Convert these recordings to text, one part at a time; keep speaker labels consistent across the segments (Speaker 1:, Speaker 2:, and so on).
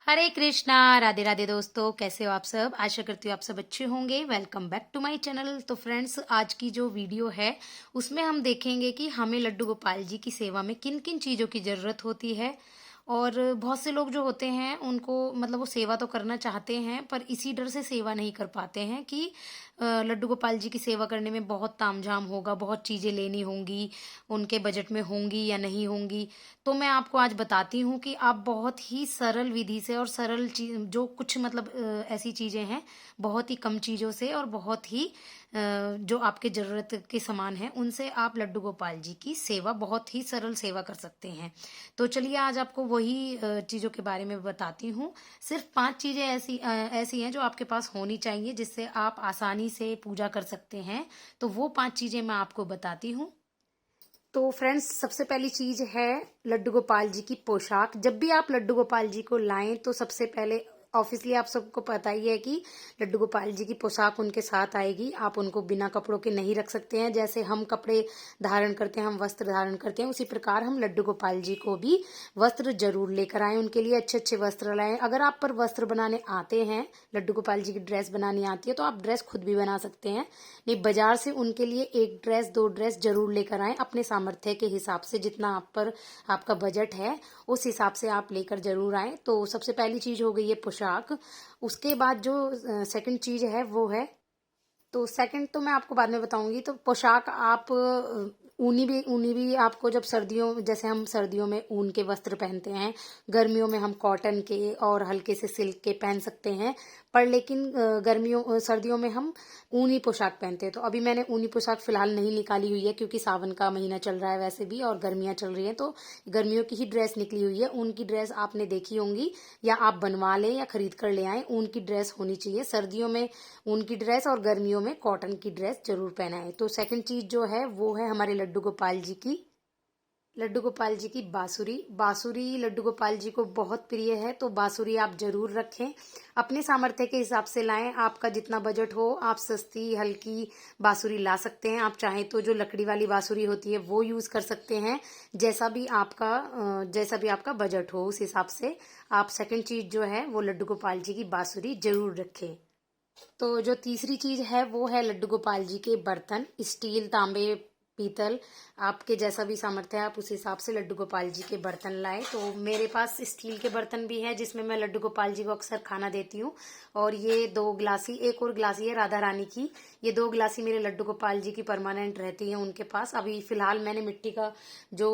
Speaker 1: हरे कृष्णा। राधे राधे दोस्तों, कैसे हो आप सब। आशा करती हूँ आप सब अच्छे होंगे। Welcome back to my channel. तो फ्रेंड्स, आज की जो वीडियो है उसमें हम देखेंगे कि हमें लड्डू गोपाल जी की सेवा में किन किन चीज़ों की ज़रूरत होती है। और बहुत से लोग जो होते हैं उनको मतलब वो सेवा तो करना चाहते हैं पर इसी डर से सेवा नहीं कर पाते हैं कि लड्डू गोपाल जी की सेवा करने में बहुत तामझाम होगा, बहुत चीज़ें लेनी होंगी, उनके बजट में होंगी या नहीं होंगी। तो मैं आपको आज बताती हूँ कि आप बहुत ही सरल विधि से और सरल चीज जो कुछ मतलब ऐसी चीज़ें हैं, बहुत ही कम चीज़ों से और बहुत ही जो आपके ज़रूरत के सामान हैं उनसे आप लड्डू गोपाल जी की सेवा बहुत ही सरल सेवा कर सकते हैं। तो चलिए आज आपको वही चीज़ों के बारे में बताती हूँ। सिर्फ 5 चीज़ें ऐसी हैं जो आपके पास होनी चाहिए जिससे आप आसानी से पूजा कर सकते हैं। तो वो 5 चीज़ें मैं आपको बताती हूँ। तो फ्रेंड्स, सबसे पहली चीज है लड्डू गोपाल जी की पोशाक। जब भी आप लड्डू गोपाल जी को लाएं तो सबसे पहले ऑब्वियसली आप सबको पता ही है कि लड्डू गोपाल जी की पोशाक उनके साथ आएगी। आप उनको बिना कपड़ों के नहीं रख सकते हैं। जैसे हम कपड़े धारण करते हैं, हम वस्त्र धारण करते हैं, उसी प्रकार हम लड्डू गोपाल जी को भी वस्त्र जरूर लेकर आए। उनके लिए अच्छे अच्छे वस्त्र लाएं। अगर आप पर वस्त्र बनाने आते हैं, लड्डू गोपाल जी की ड्रेस बनानी आती है, तो आप ड्रेस खुद भी बना सकते हैं। नहीं, बाजार से उनके लिए एक ड्रेस दो ड्रेस जरूर लेकर आए। अपने सामर्थ्य के हिसाब से जितना आप पर आपका बजट है उस हिसाब से आप लेकर जरूर आए। तो सबसे पहली चीज हो गई है पोशाक। उसके बाद जो सेकंड चीज है वो है, तो सेकंड तो मैं आपको बाद में बताऊंगी। तो पोशाक आप ऊनी भी आपको जब सर्दियों, जैसे हम सर्दियों में ऊन के वस्त्र पहनते हैं, गर्मियों में हम कॉटन के और हल्के से सिल्क के पहन सकते हैं। पर लेकिन सर्दियों में हम ऊनी पोशाक पहनते हैं। तो अभी मैंने ऊनी पोशाक फिलहाल नहीं निकाली हुई है क्योंकि सावन का महीना चल रहा है वैसे भी और गर्मियां चल रही हैं, तो गर्मियों की ही ड्रेस निकली हुई है। ऊन की ड्रेस आपने देखी होंगी, या आप बनवा लें या खरीद कर ले आए। ऊन की ड्रेस होनी चाहिए। सर्दियों में ऊन की ड्रेस और गर्मियों में कॉटन की ड्रेस जरूर पहनाएं। तो सेकंड चीज जो है वो है हमारे लड्डू गोपाल जी की बांसुरी। बांसुरी लड्डू गोपाल जी को बहुत प्रिय है, तो बांसुरी आप जरूर रखें। अपने सामर्थ्य के हिसाब से लाएं। आपका जितना बजट हो आप सस्ती हल्की बांसुरी ला सकते हैं। आप चाहें तो जो लकड़ी वाली बांसुरी होती है वो यूज कर सकते हैं। जैसा भी आपका बजट हो उस हिसाब से आप सेकंड चीज जो है वो लड्डू गोपाल जी की बांसुरी जरूर रखें। तो जो तीसरी चीज है वो है लड्डू गोपाल जी के बर्तन। स्टील, तांबे, पीतल, आपके जैसा भी सामर्थ्य है आप उस हिसाब से लड्डू गोपाल जी के बर्तन लाए। तो मेरे पास स्टील के बर्तन भी है जिसमें मैं लड्डू गोपाल जी को अक्सर खाना देती हूँ। और ये 2 गिलासी, एक और गिलासी है राधा रानी की। ये 2 गिलासी मेरे लड्डू गोपाल जी की परमानेंट रहती है उनके पास। अभी फिलहाल मैंने मिट्टी का जो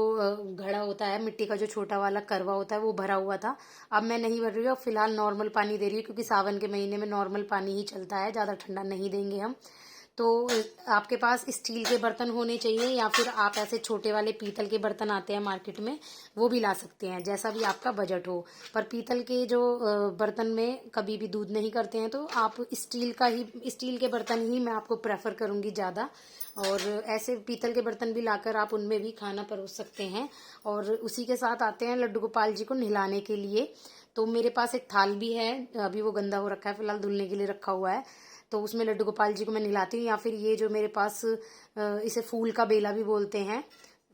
Speaker 1: घड़ा होता है, मिट्टी का जो छोटा वाला करवा होता है वो भरा हुआ था। अब मैं नहीं भर रही हूँ, अब फिलहाल नॉर्मल पानी दे रही हूँ क्योंकि सावन के महीने में नॉर्मल पानी ही चलता है, ज़्यादा ठंडा नहीं देंगे हम। तो आपके पास स्टील के बर्तन होने चाहिए या फिर आप ऐसे छोटे वाले पीतल के बर्तन आते हैं मार्केट में वो भी ला सकते हैं, जैसा भी आपका बजट हो। पर पीतल के जो बर्तन में कभी भी दूध नहीं करते हैं, तो आप स्टील के बर्तन ही मैं आपको प्रेफर करूंगी ज़्यादा। और ऐसे पीतल के बर्तन भी लाकर आप उनमें भी खाना परोस सकते हैं। और उसी के साथ आते हैं लड्डू गोपाल जी को नहलाने के लिए। तो मेरे पास एक थाल भी है, अभी वो गंदा हो रखा है, फिलहाल धुलने के लिए रखा हुआ है। तो उसमें लड्डू गोपाल जी को मैं नहलाती हूँ। या फिर ये जो मेरे पास इसे फूल का बेला भी बोलते हैं,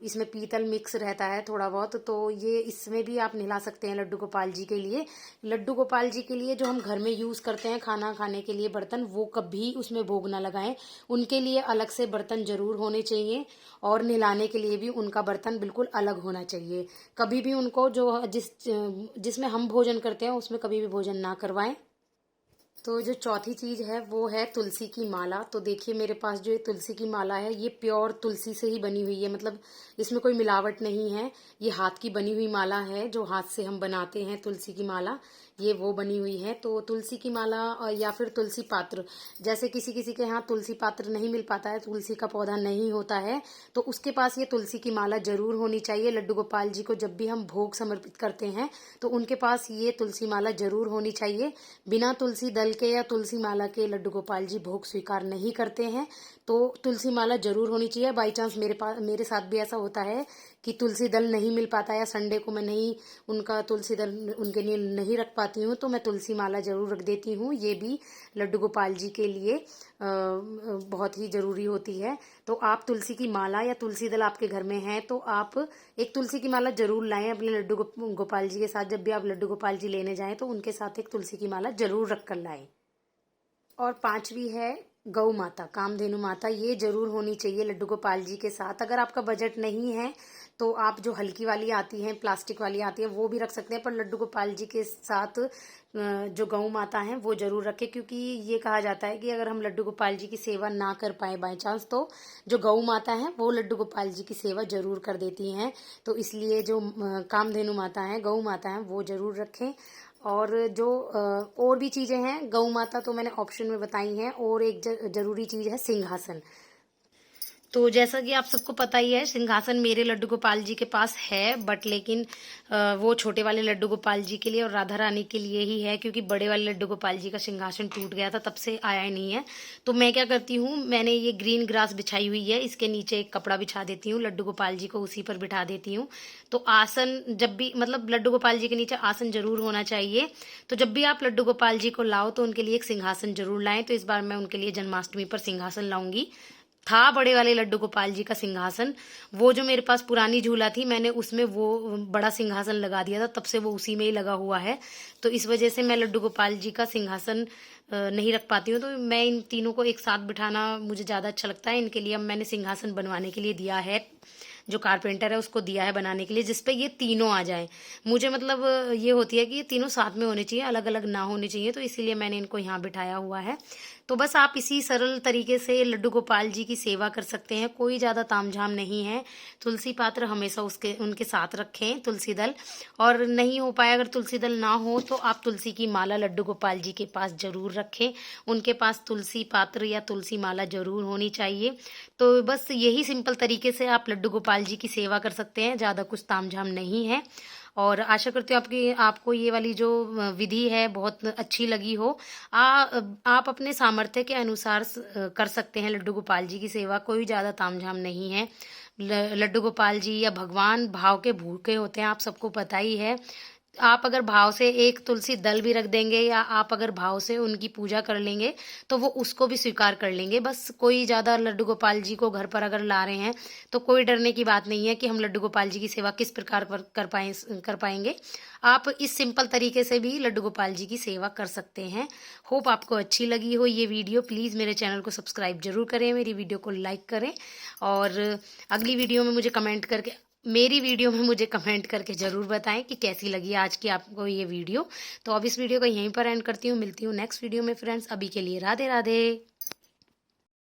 Speaker 1: इसमें पीतल मिक्स रहता है थोड़ा बहुत, तो ये इसमें भी आप नहला सकते हैं लड्डू गोपाल जी के लिए। लड्डू गोपाल जी के लिए जो हम घर में यूज करते हैं खाना खाने के लिए बर्तन, वो कभी उसमें भोग ना लगाएं। उनके लिए अलग से बर्तन जरूर होने चाहिए और नहलाने के लिए भी उनका बर्तन बिल्कुल अलग होना चाहिए। कभी भी उनको जो जिसमें हम भोजन करते हैं उसमें कभी भी भोजन ना करवाएं। तो जो चौथी चीज है वो है तुलसी की माला। तो देखिए मेरे पास जो ये तुलसी की माला है ये प्योर तुलसी से ही बनी हुई है, मतलब इसमें कोई मिलावट नहीं है। ये हाथ की बनी हुई माला है, जो हाथ से हम बनाते हैं तुलसी की माला, ये वो बनी हुई है। तो तुलसी की माला या फिर तुलसी पात्र, जैसे किसी किसी के यहाँ तुलसी पात्र नहीं मिल पाता है, तुलसी का पौधा नहीं होता है, तो उसके पास ये तुलसी की माला जरूर होनी चाहिए। लड्डू गोपाल जी को जब भी हम भोग समर्पित करते हैं तो उनके पास ये तुलसी माला जरूर होनी चाहिए। बिना तुलसी दल के या तुलसी माला के लड्डू गोपाल जी भोग स्वीकार नहीं करते हैं। तो तुलसी माला जरूर होनी चाहिए। बाई चांस मेरे साथ भी ऐसा होता है कि तुलसी दल नहीं मिल पाता या संडे को मैं नहीं उनका तुलसी दल उनके लिए नहीं रख पाती हूँ, तो मैं तुलसी माला जरूर रख देती हूँ। ये भी लड्डू गोपाल जी के लिए बहुत ही ज़रूरी होती है। तो आप तुलसी की माला या तुलसी दल आपके घर में है तो आप एक तुलसी की माला जरूर लाएं अपने लड्डू गोपाल जी के साथ। जब भी आप लड्डू गोपाल जी लेने जाएं तो उनके साथ एक तुलसी की माला जरूर रख कर लाएं। और पांचवी है गौ माता, कामधेनु माता, ये जरूर होनी चाहिए लड्डू गोपाल जी के साथ। अगर आपका बजट नहीं है तो आप जो हल्की वाली आती हैं, प्लास्टिक वाली आती है, वो भी रख सकते हैं, पर लड्डू गोपाल जी के साथ जो गौ माता है वो जरूर रखें, क्योंकि ये कहा जाता है कि अगर हम लड्डू गोपाल जी की सेवा ना कर पाए बाई चांस, तो जो गौ माता है वो लड्डू गोपाल जी की सेवा जरूर कर देती हैं। तो इसलिए जो कामधेनु माता है, गौ माता है, वो जरूर रखें। और जो और भी चीजें हैं, गौ माता तो मैंने ऑप्शन में बताई हैं, और एक जरूरी चीज है सिंहासन। तो जैसा कि आप सबको पता ही है, सिंहासन मेरे लड्डू गोपाल जी के पास है, बट लेकिन वो छोटे वाले लड्डू गोपाल जी के लिए और राधा रानी के लिए ही है, क्योंकि बड़े वाले लड्डू गोपाल जी का सिंहासन टूट गया था, तब से आया ही नहीं है। तो मैं क्या करती हूँ, मैंने ये ग्रीन ग्रास बिछाई हुई है, इसके नीचे एक कपड़ा बिछा देती हूँ, लड्डू गोपाल जी को उसी पर बिठा देती हूँ। तो आसन जब भी, मतलब लड्डू गोपाल जी के नीचे आसन जरूर होना चाहिए। तो जब भी आप लड्डू गोपाल जी को लाओ तो उनके लिए एक सिंहासन जरूर लाएं। तो इस बार मैं उनके लिए जन्माष्टमी पर सिंहासन लाऊंगी। था बड़े वाले लड्डू गोपाल जी का सिंहासन, वो जो मेरे पास पुरानी झूला थी, मैंने उसमें वो बड़ा सिंहासन लगा दिया था, तब से वो उसी में ही लगा हुआ है। तो इस वजह से मैं लड्डू गोपाल जी का सिंहासन नहीं रख पाती हूँ। तो मैं इन तीनों को एक साथ बिठाना मुझे ज़्यादा अच्छा लगता है। इनके लिए अब मैंने सिंहासन बनवाने के लिए दिया है, जो कारपेंटर है उसको दिया है बनाने के लिए, जिसपे ये तीनों आ जाए। मुझे मतलब ये होती है कि ये तीनों साथ में होने चाहिए, अलग अलग ना होने चाहिए, तो इसीलिए मैंने इनको यहाँ बिठाया हुआ है। तो बस आप इसी सरल तरीके से लड्डू गोपाल जी की सेवा कर सकते हैं, कोई ज़्यादा तामझाम नहीं है। तुलसी पात्र हमेशा उनके साथ रखें, तुलसी दल, और नहीं हो पाए अगर तुलसी दल ना हो तो आप तुलसी की माला लड्डू गोपाल जी के पास जरूर रखें। उनके पास तुलसी पात्र या तुलसी माला जरूर होनी चाहिए। तो बस यही सिंपल तरीके से आप लड्डू गोपाल जी की सेवा कर सकते हैं, ज़्यादा कुछ तामझाम नहीं है। और आशा करती हूँ आपको ये वाली जो विधि है बहुत अच्छी लगी हो। आप अपने सामर्थ्य के अनुसार कर सकते हैं लड्डू गोपाल जी की सेवा, कोई ज़्यादा तामझाम नहीं है। लड्डू गोपाल जी या भगवान भाव के भूखे होते हैं, आप सबको पता ही है। आप अगर भाव से एक तुलसी दल भी रख देंगे या आप अगर भाव से उनकी पूजा कर लेंगे तो वो उसको भी स्वीकार कर लेंगे। बस कोई ज़्यादा लड्डू गोपाल जी को घर पर अगर ला रहे हैं तो कोई डरने की बात नहीं है कि हम लड्डू गोपाल जी की सेवा किस प्रकार कर पाएंगे। आप इस सिंपल तरीके से भी लड्डू गोपाल जी की सेवा कर सकते हैं। होप आपको अच्छी लगी हो ये वीडियो। प्लीज़ मेरे चैनल को सब्सक्राइब जरूर करें, मेरी वीडियो को लाइक करें, और अगली वीडियो में मुझे कमेंट करके मेरी वीडियो में मुझे कमेंट करके ज़रूर बताएं कि कैसी लगी आज की आपको ये वीडियो। तो अब इस वीडियो को यहीं पर एंड करती हूँ, मिलती हूँ नेक्स्ट वीडियो में फ्रेंड्स। अभी के लिए राधे राधे।